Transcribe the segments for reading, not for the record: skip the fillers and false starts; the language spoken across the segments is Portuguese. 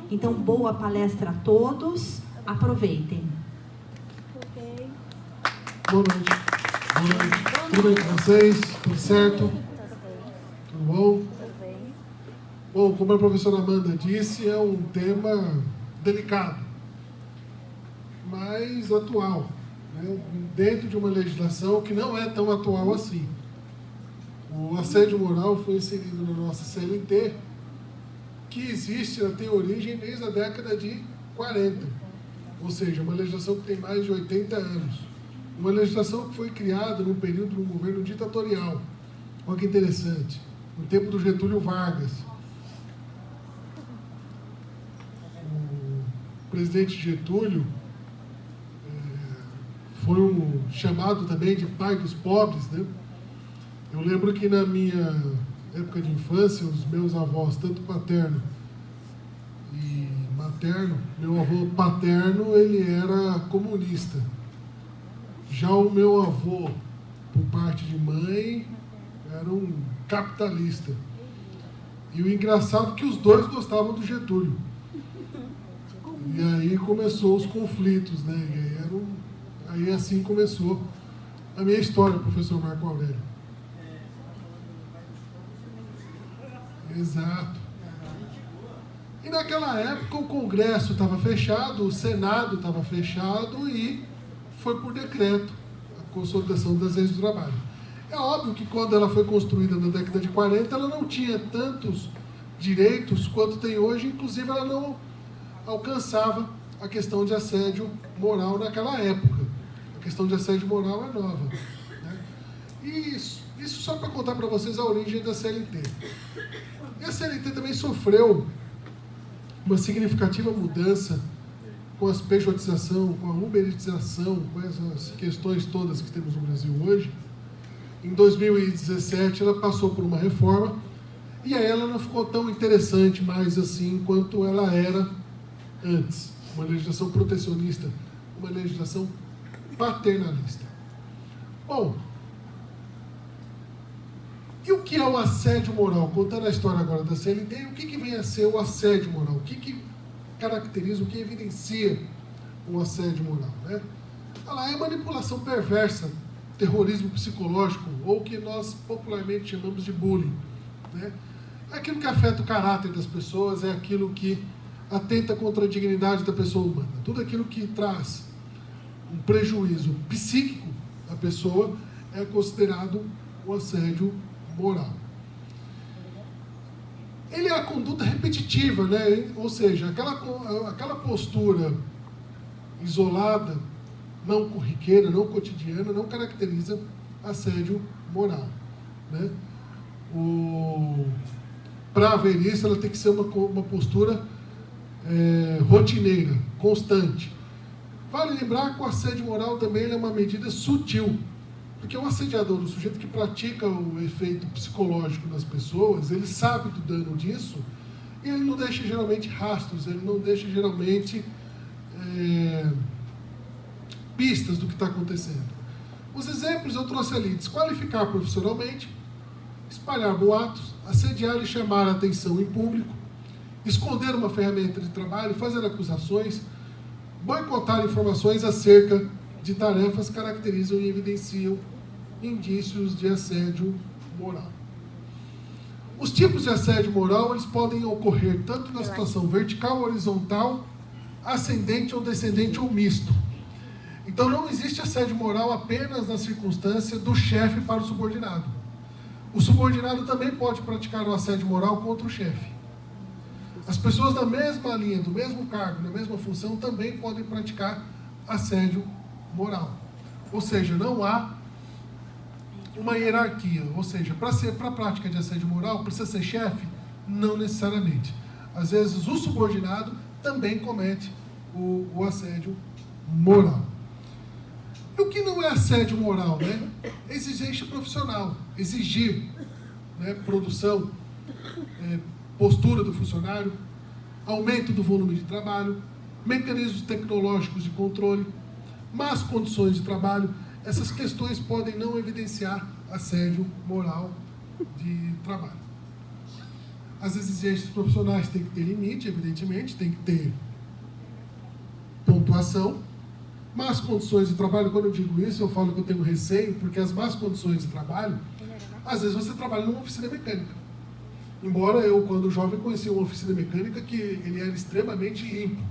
Então, boa palestra a todos, aproveitem. Boa noite. Boa noite. Tudo bem com vocês? Tudo certo? Tudo bom? Bom, como a professora Amanda disse, é um tema delicado, mas atual, né? Dentro de uma legislação que não é tão atual assim. O assédio moral foi inserido na nossa CLT, que existe, ela tem origem desde a década de 40, ou seja, uma legislação que tem mais de 80 anos. Uma legislação que foi criada no período do governo ditatorial. Olha que interessante, no tempo do Getúlio Vargas. O presidente Getúlio foi chamado também de pai dos pobres, né? Eu lembro que na minha época de infância, os meus avós, tanto paterno e materno, meu avô paterno, ele era comunista. Já o meu avô, por parte de mãe, era um capitalista. E o engraçado é que os dois gostavam do Getúlio. E aí começou os conflitos, né? E aí assim começou a minha história, professor Marco Aurélio. Exato. E naquela época o Congresso estava fechado, o Senado estava fechado e foi por decreto a consolidação das leis do trabalho. É óbvio que quando ela foi construída na década de 40, ela não tinha tantos direitos quanto tem hoje, inclusive ela não alcançava a questão de assédio moral naquela época. A questão de assédio moral é nova, né? E isso só para contar para vocês a origem da CLT. E a CLT também sofreu uma significativa mudança com a pejotização, com a uberização, com essas questões todas que temos no Brasil hoje. Em 2017, ela passou por uma reforma e aí ela não ficou tão interessante mais assim quanto ela era antes. Uma legislação protecionista, uma legislação paternalista. Bom, e o que é o assédio moral? Contando a história agora da CLT, o que vem a ser o assédio moral? O que caracteriza, o que evidencia o assédio moral, né? Ela é manipulação perversa, terrorismo psicológico, ou o que nós popularmente chamamos de bullying, né? É aquilo que afeta o caráter das pessoas, é aquilo que atenta contra a dignidade da pessoa humana. Tudo aquilo que traz um prejuízo psíquico à pessoa é considerado o assédio moral. Ele é a conduta repetitiva, né? Ou seja, aquela postura isolada, não corriqueira, não cotidiana, não caracteriza assédio moral, né? Para haver isso, ela tem que ser uma postura rotineira, constante. Vale lembrar que o assédio moral também é uma medida sutil, porque o assediador, o sujeito que pratica o efeito psicológico nas pessoas, ele sabe do dano disso e ele não deixa geralmente rastros, ele não deixa geralmente pistas do que está acontecendo. Os exemplos eu trouxe ali: desqualificar profissionalmente, espalhar boatos, assediar e chamar a atenção em público, esconder uma ferramenta de trabalho, fazer acusações, boicotar informações acerca de tarefas caracterizam e evidenciam indícios de assédio moral. Os tipos de assédio moral, eles podem ocorrer tanto na situação vertical, horizontal, ascendente ou descendente ou misto. Então não existe assédio moral apenas na circunstância do chefe para o subordinado. O subordinado também pode praticar o assédio moral contra o chefe. As pessoas da mesma linha, do mesmo cargo, da mesma função, também podem praticar assédio moral. Ou seja, não há uma hierarquia. Ou seja, para a prática de assédio moral, precisa ser chefe? Não necessariamente. Às vezes o subordinado também comete o assédio moral. E o que não é assédio moral, né? Exigência profissional. Exigir, né, produção, postura do funcionário, aumento do volume de trabalho, mecanismos tecnológicos de controle, más condições de trabalho. Essas questões podem não evidenciar assédio moral de trabalho. As exigências profissionais têm que ter limite, evidentemente, tem que ter pontuação. Más condições de trabalho, quando eu digo isso, eu falo que eu tenho receio, porque as más condições de trabalho, às vezes você trabalha numa oficina mecânica. Embora eu, quando jovem, conheci uma oficina mecânica que ele era extremamente limpo.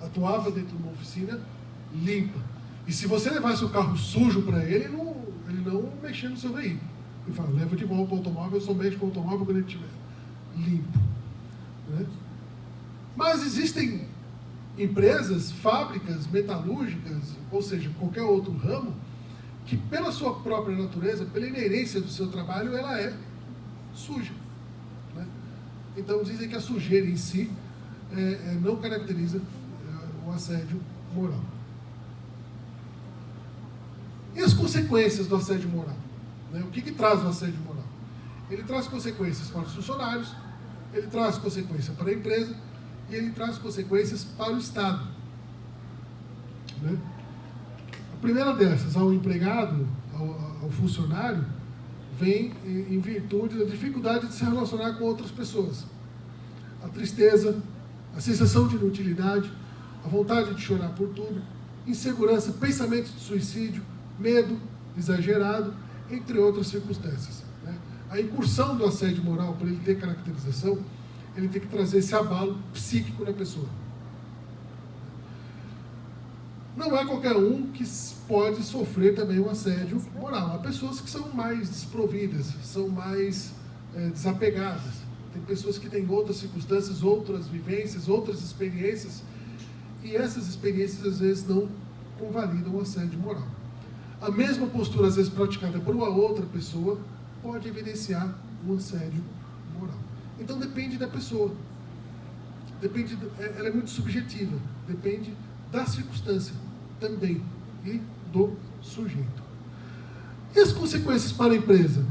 Atuava dentro de uma oficina limpa. E se você levasse o carro sujo para ele, ele não mexia no seu veículo. Ele fala, leva de volta o automóvel, eu só mexo com o automóvel quando ele estiver limpo. Né? Mas existem empresas, fábricas metalúrgicas, ou seja, qualquer outro ramo, que pela sua própria natureza, pela inerência do seu trabalho, ela é suja. Né? Então dizem que a sujeira em si não caracteriza o assédio moral. E as consequências do assédio moral? Né? O que traz o assédio moral? Ele traz consequências para os funcionários, ele traz consequências para a empresa e ele traz consequências para o Estado. Né? A primeira dessas, ao empregado, ao funcionário, vem em virtude da dificuldade de se relacionar com outras pessoas. A tristeza, a sensação de inutilidade, a vontade de chorar por tudo, insegurança, pensamentos de suicídio, medo exagerado, entre outras circunstâncias. Né? A incursão do assédio moral, para ele ter caracterização, ele tem que trazer esse abalo psíquico na pessoa. Não é qualquer um que pode sofrer também um assédio moral. Há pessoas que são mais desprovidas, são mais desapegadas. Tem pessoas que têm outras circunstâncias, outras vivências, outras experiências, e essas experiências às vezes não convalidam o assédio moral. A mesma postura, às vezes, praticada por uma outra pessoa, pode evidenciar um assédio moral. Então depende da pessoa. Ela é muito subjetiva. Depende da circunstância também e do sujeito. E as consequências para a empresa?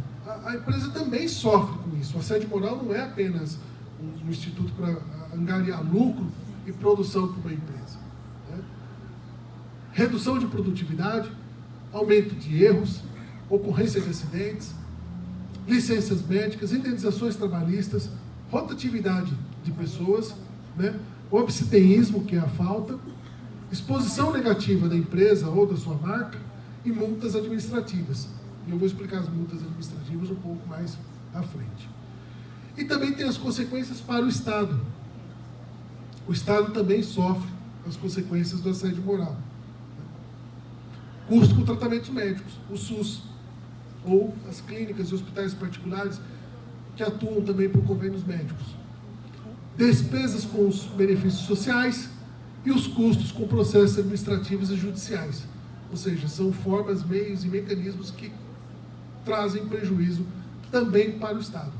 A empresa também sofre com isso. O assédio moral não é apenas um instituto para angariar lucro e produção para uma empresa. Né? Redução de produtividade, aumento de erros, ocorrência de acidentes, licenças médicas, indenizações trabalhistas, rotatividade de pessoas, né? O absenteísmo, que é a falta, exposição negativa da empresa ou da sua marca e multas administrativas. E eu vou explicar as multas administrativas um pouco mais à frente. E também tem as consequências para o Estado. O Estado também sofre as consequências do assédio moral. Custo com tratamentos médicos, o SUS, ou as clínicas e hospitais particulares que atuam também por convênios médicos. Despesas com os benefícios sociais e os custos com processos administrativos e judiciais. Ou seja, são formas, meios e mecanismos que trazem prejuízo também para o Estado.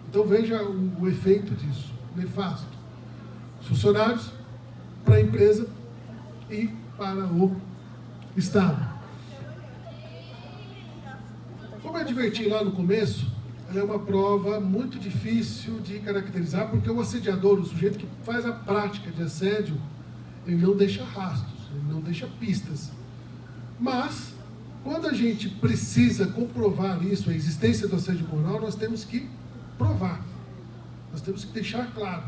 Então veja o efeito disso, nefasto. Os funcionários, para a empresa e para o Estado. Como eu adverti lá no começo, ela é uma prova muito difícil de caracterizar, porque o assediador, o sujeito que faz a prática de assédio, ele não deixa rastros, ele não deixa pistas. Mas, quando a gente precisa comprovar isso, a existência do assédio moral, nós temos que provar. Nós temos que deixar claro.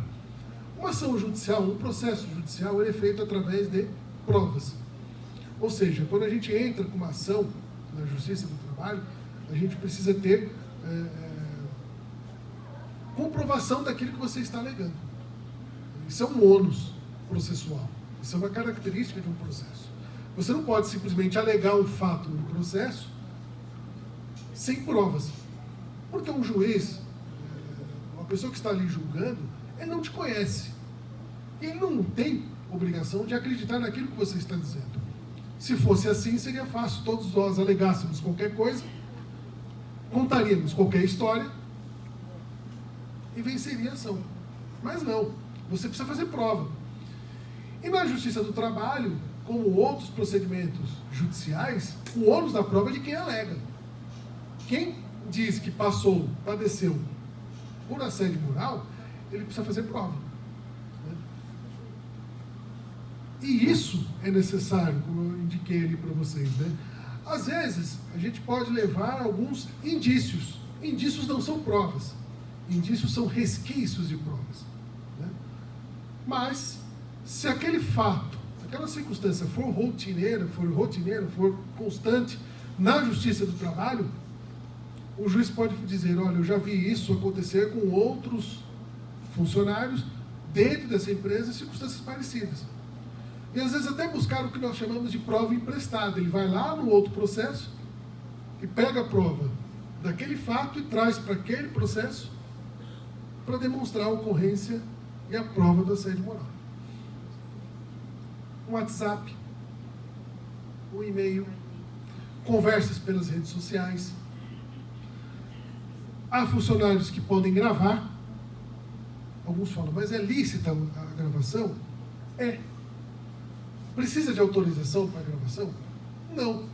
Uma ação judicial, um processo judicial, ele é feito através de provas. Ou seja, quando a gente entra com uma ação na Justiça do Trabalho, a gente precisa ter comprovação daquilo que você está alegando. Isso é um ônus processual. Isso é uma característica de um processo. Você não pode simplesmente alegar um fato no processo sem provas. Porque um juiz, uma pessoa que está ali julgando, ele não te conhece. E ele não tem obrigação de acreditar naquilo que você está dizendo. Se fosse assim, seria fácil. Todos nós alegássemos qualquer coisa, contaríamos qualquer história e venceria a ação. Mas não, você precisa fazer prova. E na Justiça do Trabalho, como outros procedimentos judiciais, o ônus da prova é de quem alega. Quem diz que padeceu por assédio moral, ele precisa fazer prova. Né? E isso é necessário, como eu indiquei ali para vocês, né? Às vezes, a gente pode levar alguns indícios. Indícios não são provas. Indícios são resquícios de provas, né? Mas, se aquele fato, aquela circunstância for rotineira, for constante na Justiça do Trabalho, o juiz pode dizer, olha, eu já vi isso acontecer com outros funcionários dentro dessa empresa em circunstâncias parecidas. E às vezes até buscar o que nós chamamos de prova emprestada. Ele vai lá no outro processo e pega a prova daquele fato e traz para aquele processo para demonstrar a ocorrência e a prova do assédio moral. Um WhatsApp, um e-mail, conversas pelas redes sociais. Há funcionários que podem gravar. Alguns falam, mas é lícita a gravação? É. Precisa de autorização para a gravação? Não.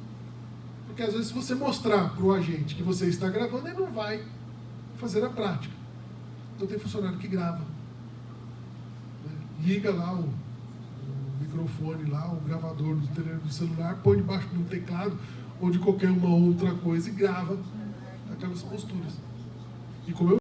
Porque às vezes se você mostrar para o agente que você está gravando, ele não vai fazer a prática. Então tem funcionário que grava, né? Liga lá o microfone, lá, o gravador do celular, põe debaixo de um teclado ou de qualquer uma outra coisa e grava aquelas posturas. E como eu